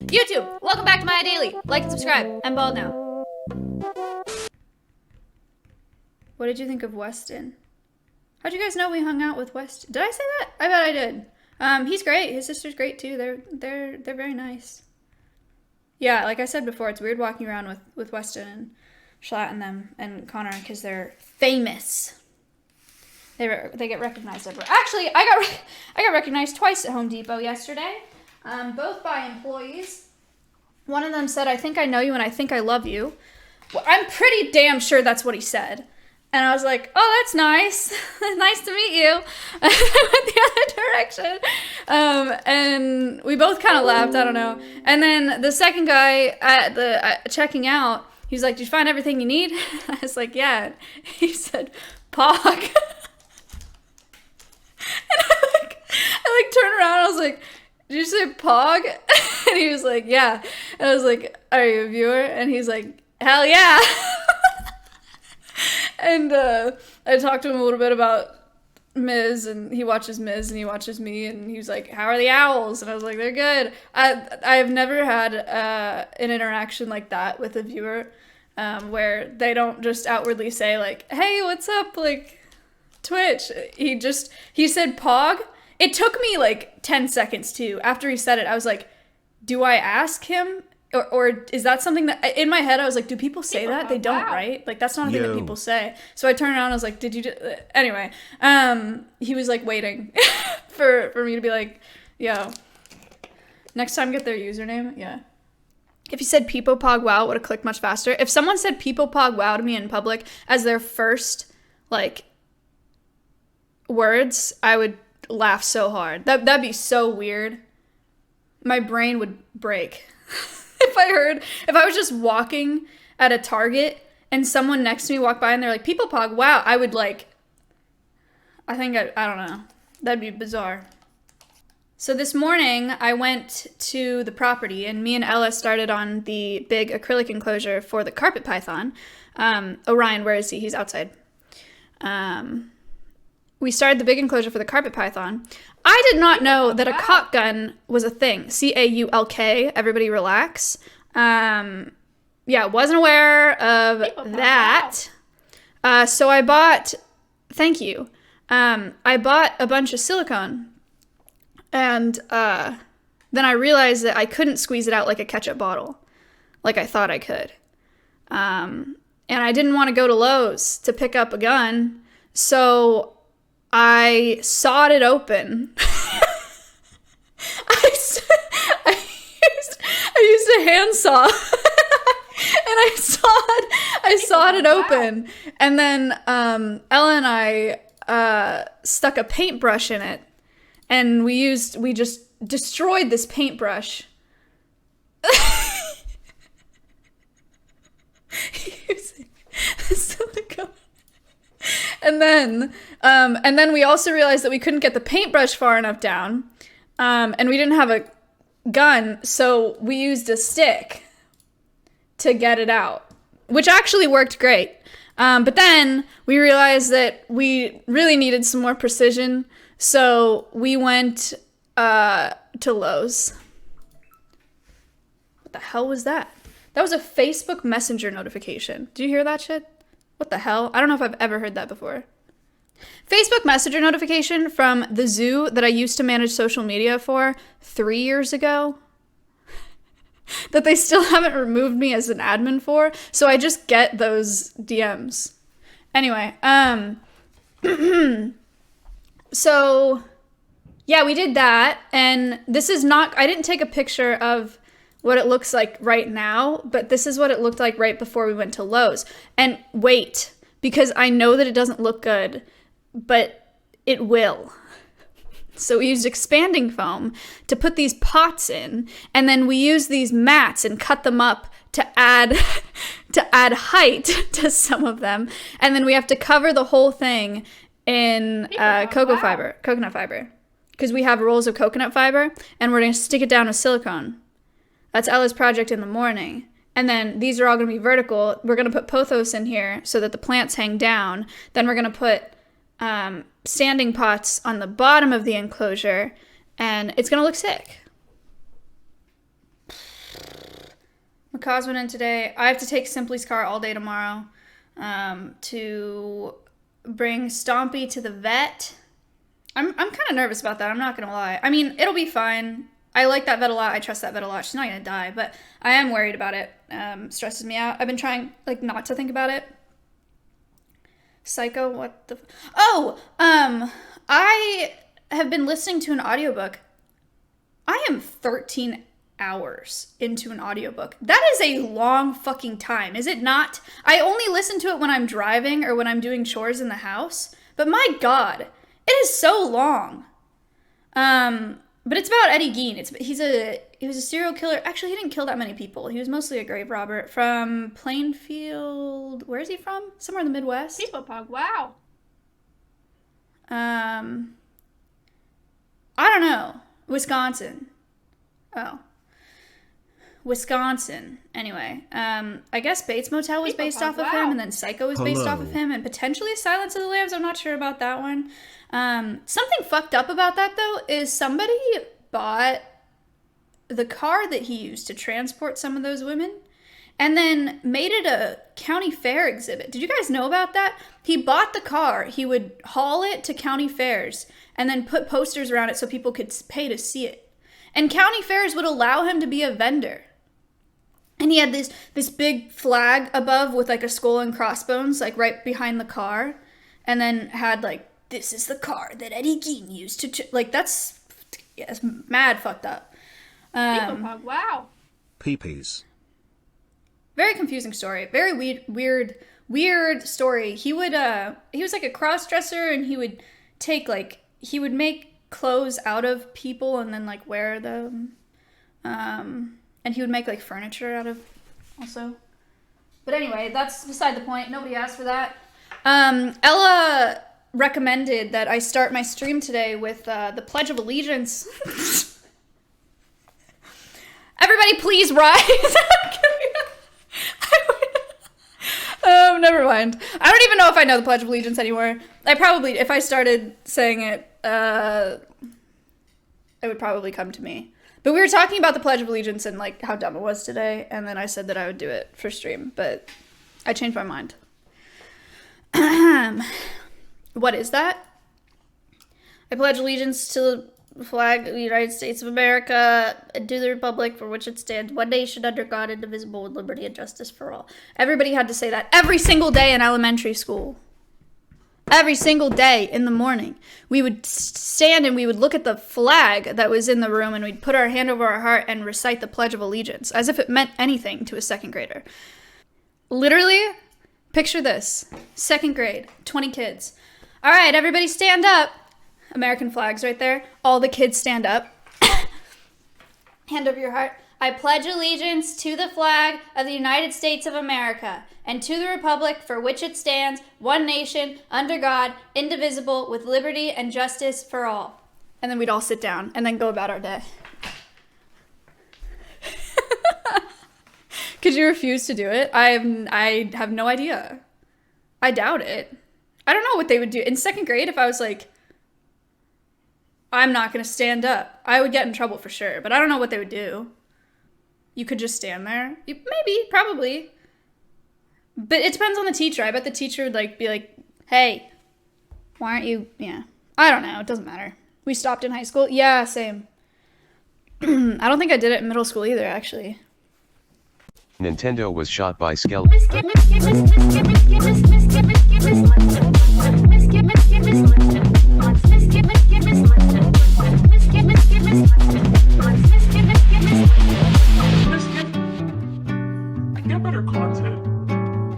YouTube, welcome back to my daily. Like and subscribe. I'm bald now. What did you think of Weston? How'd you guys know we hung out with Weston? Did I say that? I bet I did. He's great. His sister's great too. They're very nice. Yeah, like I said before, it's weird walking around with Weston and Schlatt and them and Connor because they're famous. They get recognized everywhere. Actually, I got recognized twice at Home Depot yesterday, both by employees. One of them said, "I think I know you and I think I love you." Well, I'm pretty damn sure that's what he said. And I was like, "Oh, that's nice. Nice to meet you." I went the other direction. And we both kind of laughed. I don't know. And then the second guy at the checking out, he was like, "Did you find everything you need?" I was like, "Yeah." He said, "Pog." And I turned around and I was like, "Did you say Pog?" And he was like, "Yeah." And I was like, "Are you a viewer?" And he's like, "Hell yeah." And I talked to him a little bit about Miz, and he watches Miz and he watches me, and he was like, "How are the owls?" And I was like, "They're good." I have never had an interaction like that with a viewer, where they don't just outwardly say like, "Hey, what's up?" Like, Twitch. He said Pog. It took me like 10 seconds too. After he said it, I was like, do I ask him? Or is that something that, in my head, I was like, do people say that? They don't, right? Like, that's not a thing that people say. So I turned around and I was like, did you anyway, he was like waiting for me to be like, yo, next time get their username. Yeah. If you said Peepo Pog Wow, it would have clicked much faster. If someone said Peepo Pog Wow to me in public as their first, like, words, I would laugh so hard. That'd be so weird. My brain would break. If I was just walking at a Target and someone next to me walked by and they're like, "People Pog, wow," I would like, I don't know. That'd be bizarre. So this morning I went to the property and me and Ella started on the big acrylic enclosure for the carpet python. Orion, where is he? He's outside. We started the big enclosure for the carpet python. I did not know that a caulk gun was a thing. CAULK. Everybody relax. Wasn't aware of that. So I bought, thank you. I bought a bunch of silicone. And then I realized that I couldn't squeeze it out like a ketchup bottle, like I thought I could. And I didn't want to go to Lowe's to pick up a gun. So I sawed it open. I used a handsaw. And I sawed it open. And then Ella and I stuck a paintbrush in it. And we just destroyed this paintbrush. Using silicone. And then we also realized that we couldn't get the paintbrush far enough down, and we didn't have a gun, so we used a stick to get it out, which actually worked great. But then we realized that we really needed some more precision, so we went to Lowe's. What the hell was that? That was a Facebook Messenger notification. Did you hear that shit? What the hell? I don't know if I've ever heard that before. Facebook Messenger notification from the zoo that I used to manage social media for 3 years ago. That they still haven't removed me as an admin for. So I just get those DMs. Anyway, so yeah, we did that. And this is not, I didn't take a picture of what it looks like right now, but this is what it looked like right before we went to Lowe's. And wait, because I know that it doesn't look good, but it will. So we used expanding foam to put these pots in, and then we used these mats and cut them up to add height to some of them, and then we have to cover the whole thing in coconut fiber, because we have rolls of coconut fiber, and we're going to stick it down with silicone. That's Ella's project in the morning. And then these are all going to be vertical. We're going to put pothos in here so that the plants hang down. Then we're going to put standing pots on the bottom of the enclosure, and it's going to look sick. Cause went in today. I have to take Simply's car all day tomorrow to bring Stompy to the vet. I'm kind of nervous about that. I'm not going to lie. I mean, it'll be fine. I like that vet a lot. I trust that vet a lot. She's not going to die, but I am worried about it. Stresses me out. I've been trying, like, not to think about it. Psycho, what the... I have been listening to an audiobook. I am 13 hours into an audiobook. That is a long fucking time, is it not? I only listen to it when I'm driving or when I'm doing chores in the house, but my God, it is so long. But it's about Eddie Gein. He was a serial killer. Actually, he didn't kill that many people. He was mostly a grave robber from Plainfield. Where is he from? Somewhere in the Midwest. Pog. Wow. I don't know. Wisconsin. Oh. Wisconsin. Anyway, I guess Bates Motel was based off of him, and then Psycho was based off of him, and potentially Silence of the Lambs. I'm not sure about that one. Something fucked up about that, though, is somebody bought the car that he used to transport some of those women and then made it a county fair exhibit. Did you guys know about that? He bought the car, he would haul it to county fairs and then put posters around it so people could pay to see it. And county fairs would allow him to be a vendor. And he had this big flag above with like a skull and crossbones, like right behind the car. And then had like, this is the car that Eddie Gein used to... like, that's mad fucked up. Wow. Peepees. Very confusing story. Very weird story. He was like a cross-dresser, and he would make clothes out of people and then like wear them. And he would make like furniture out of also. But anyway, that's beside the point. Nobody asked for that. Ella recommended that I start my stream today with the Pledge of Allegiance. Everybody please rise. Never mind. I don't even know if I know the Pledge of Allegiance anymore. If I started saying it, it would probably come to me. But we were talking about the Pledge of Allegiance and like how dumb it was today, and then I said that I would do it for stream, but I changed my mind. What is that? I pledge allegiance to the flag of the United States of America and to the republic for which it stands, one nation under God, indivisible, with liberty and justice for all. Everybody had to say that every single day in elementary school. Every single day in the morning. We would stand and we would look at the flag that was in the room, and we'd put our hand over our heart and recite the Pledge of Allegiance as if it meant anything to a second grader. Literally, picture this. Second grade, 20 kids. All right, everybody stand up. American flags right there. All the kids stand up. Hand over your heart. I pledge allegiance to the flag of the United States of America and to the republic for which it stands, one nation, under God, indivisible, with liberty and justice for all. And then we'd all sit down and then go about our day. Could you refuse to do it? I have no idea. I doubt it. I don't know what they would do. In second grade, if I was like, I'm not going to stand up, I would get in trouble for sure. But I don't know what they would do. You could just stand there. Maybe, probably. But it depends on the teacher. I bet the teacher would be like, hey, why aren't you... Yeah. I don't know. It doesn't matter. We stopped in high school. Yeah, same. I don't think I did it in middle school either, actually. Nintendo was shot by skeletons.